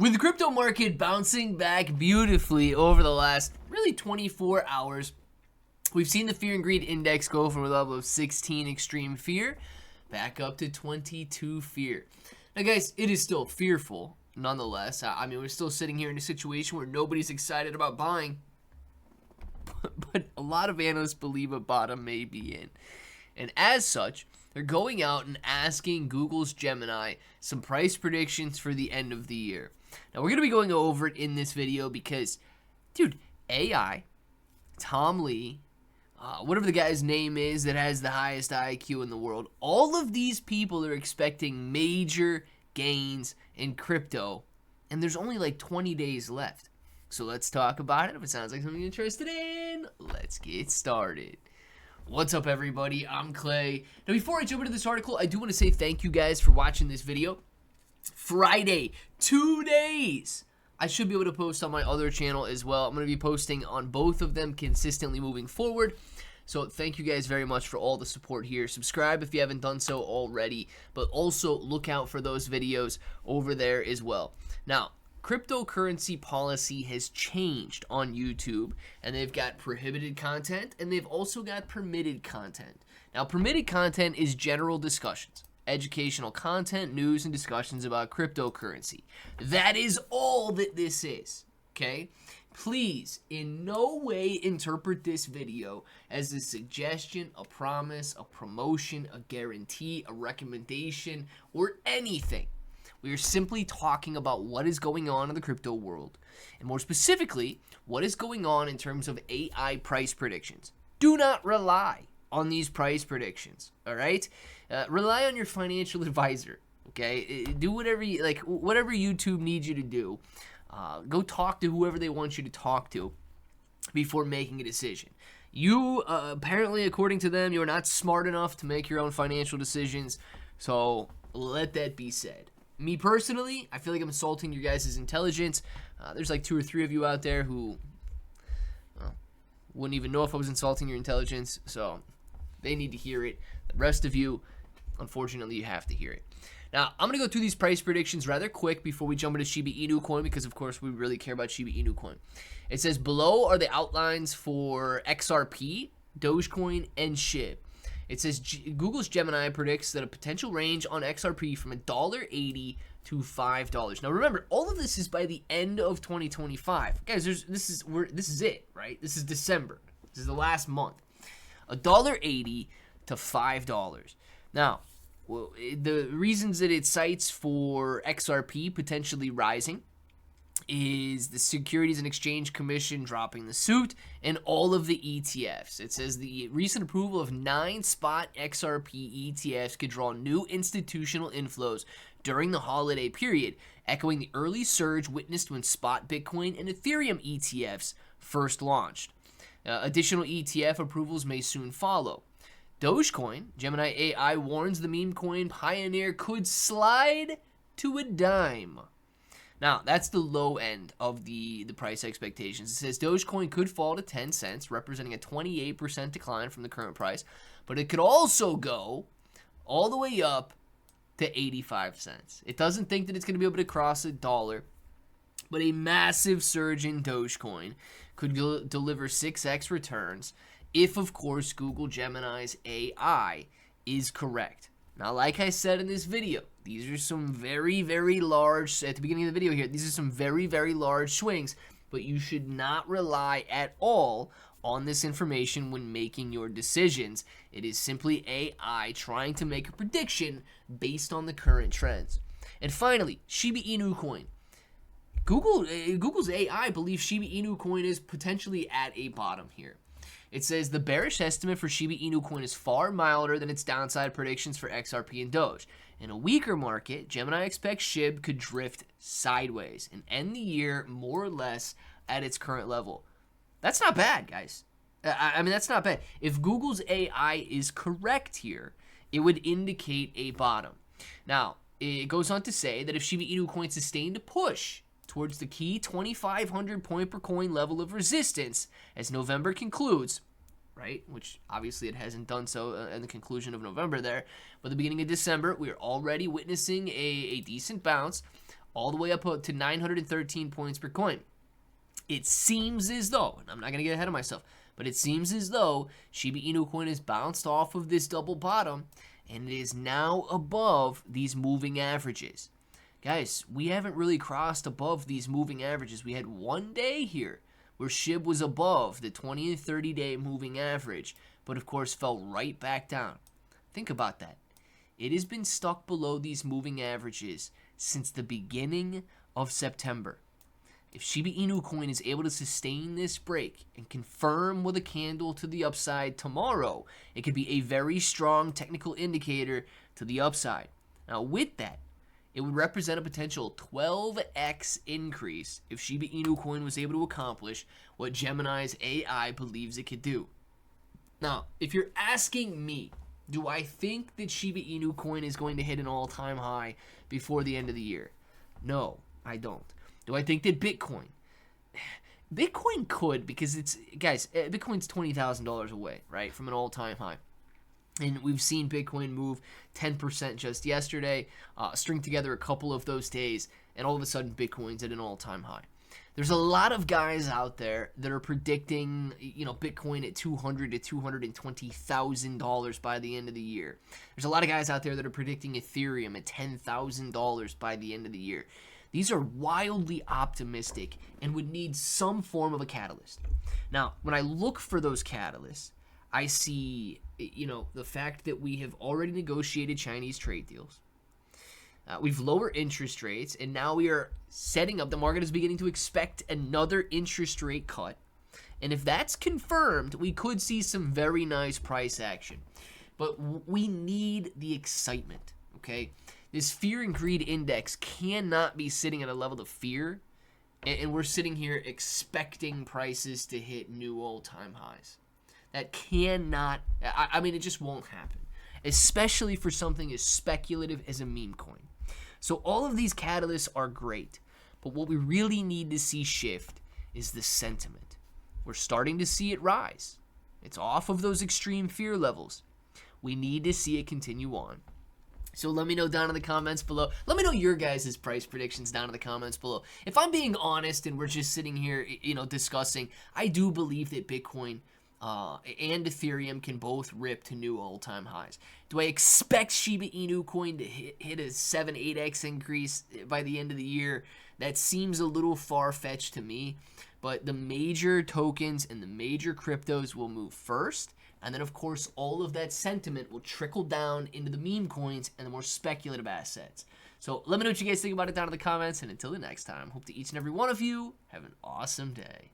With the crypto market bouncing back beautifully over the last really 24 hours, we've seen the fear and greed index go from a level of 16 extreme fear back up to 22 fear. Now guys, it is still fearful nonetheless. I mean, we're still sitting here in a situation where nobody's excited about buying, but a lot of analysts believe a bottom may be in. And as such, they're going out and asking Google's Gemini some price predictions for the end of the year. Now, we're going to be going over it in this video because, dude, AI, Tom Lee, whatever the guy's name is that has the highest IQ in the world, all of these people are expecting major gains in crypto, and there's only like 20 days left. So let's talk about it. If it sounds like something you're interested in, let's get started. What's up, everybody? I'm Clay. Now, before I jump into this article, I do want to say thank you guys for watching this video. Friday, 2 days. I should be able to post on my other channel as well. I'm going to be posting on both of them consistently moving forward. So thank you guys very much for all the support here. Subscribe if you haven't done so already, but also look out for those videos over there as well. Now, cryptocurrency policy has changed on YouTube, and they've got prohibited content, and they've also got permitted content. Now, permitted content is general discussions, educational content, news, and discussions about cryptocurrency. That is all that this is, okay? Please, in no way interpret this video as a suggestion, a promise, a promotion, a guarantee, a recommendation, or anything. We are simply talking about what is going on in the crypto world, and more specifically, what is going on in terms of AI price predictions. Do not rely on these price predictions, all right? Rely on your financial advisor, okay? Do whatever you, like, whatever YouTube needs you to do. Go talk to whoever they want you to talk to before making a decision. You, apparently, according to them, you are not smart enough to make your own financial decisions, so let that be said. Me personally, I feel like I'm insulting your guys' intelligence. There's like 2 or 3 of you out there who wouldn't even know if I was insulting your intelligence, so they need to hear it. The rest of you, unfortunately, you have to hear it. Now, I'm going to go through these price predictions rather quick before we jump into Shiba Inu coin because, of course, we really care about Shiba Inu coin. It says below are the outlines for XRP, Dogecoin, and Shib. It says Google's Gemini predicts that a potential range on XRP from $1.80 to $5. Now remember, all of this is by the end of 2025. Guys, this is it, right? This is December. This is the last month. $1.80 to $5. Now, the reasons that it cites for XRP potentially rising is the Securities and Exchange Commission dropping the suit and all of the ETFs. It says the recent approval of 9 spot XRP ETFs could draw new institutional inflows during the holiday period, echoing the early surge witnessed when spot Bitcoin and Ethereum ETFs first launched. Additional ETF approvals may soon follow. Dogecoin, Gemini AI warns the meme coin pioneer could slide to a dime. Now, that's the low end of the price expectations. It says Dogecoin could fall to 10 cents, representing a 28% decline from the current price, but it could also go all the way up to 85 cents. It doesn't think that it's going to be able to cross $1, but a massive surge in Dogecoin could deliver 6x returns if, of course, Google Gemini's AI is correct. Now, like I said in this video, these are some very, very large, at the beginning of the video here, these are some very, very large swings, but you should not rely at all on this information when making your decisions. It is simply AI trying to make a prediction based on the current trends. And finally, Shiba Inu coin. Google's AI believes Shiba Inu coin is potentially at a bottom here. It says the bearish estimate for Shiba Inu coin is far milder than its downside predictions for XRP and Doge. In a weaker market, Gemini expects Shib could drift sideways and end the year more or less at its current level. That's not bad, guys. I mean, that's not bad. If Google's AI is correct here, it would indicate a bottom. Now, it goes on to say that if Shiba Inu coin sustained a push towards the key 2,500 point per coin level of resistance as November concludes, right? Which obviously it hasn't done so at the conclusion of November there. But the beginning of December, we are already witnessing a decent bounce. all the way up to 913 points per coin. It seems as though, and I'm not going to get ahead of myself, but it seems as though Shiba Inu coin has bounced off of this double bottom and it is now above these moving averages. Guys, we haven't really crossed above these moving averages. We had one day here where Shib was above the 20 and 30 day moving average, but of course fell right back down. Think about that. It has been stuck below these moving averages since the beginning of September. If Shiba Inu coin is able to sustain this break and confirm with a candle to the upside tomorrow, it could be a very strong technical indicator to the upside. Now with that, it would represent a potential 12x increase if Shiba Inu coin was able to accomplish what Gemini's AI believes it could do. Now, if you're asking me, do I think that Shiba Inu coin is going to hit an all-time high before the end of the year? No, I don't. Do I think that Bitcoin could, because it's, guys, Bitcoin's $20,000 away, right, from an all-time high. And we've seen Bitcoin move 10% just yesterday, string together a couple of those days, and all of a sudden Bitcoin's at an all-time high. There's a lot of guys out there that are predicting, Bitcoin at $200,000 to $220,000 by the end of the year. There's a lot of guys out there that are predicting Ethereum at $10,000 by the end of the year. These are wildly optimistic and would need some form of a catalyst. Now, when I look for those catalysts, I see, the fact that we have already negotiated Chinese trade deals. We've lowered interest rates, and now we are setting up, the market is beginning to expect another interest rate cut. And if that's confirmed, we could see some very nice price action. But we need the excitement, okay? This fear and greed index cannot be sitting at a level of fear, and we're sitting here expecting prices to hit new all-time highs. That cannot, it just won't happen, especially for something as speculative as a meme coin. So all of these catalysts are great, but what we really need to see shift is the sentiment. We're starting to see it rise. It's off of those extreme fear levels. We need to see it continue on. So let me know down in the comments below. Let me know your guys' price predictions down in the comments below. If I'm being honest and we're just sitting here, discussing, I do believe that Bitcoin and Ethereum can both rip to new all-time highs. Do I expect Shiba Inu coin to hit a 7-8x increase by the end of the year? That seems a little far-fetched to me, but the major tokens and the major cryptos will move first, and then of course all of that sentiment will trickle down into the meme coins and the more speculative assets. So let me know what you guys think about it down in the comments, and until the next time, hope to each and every one of you have an awesome day.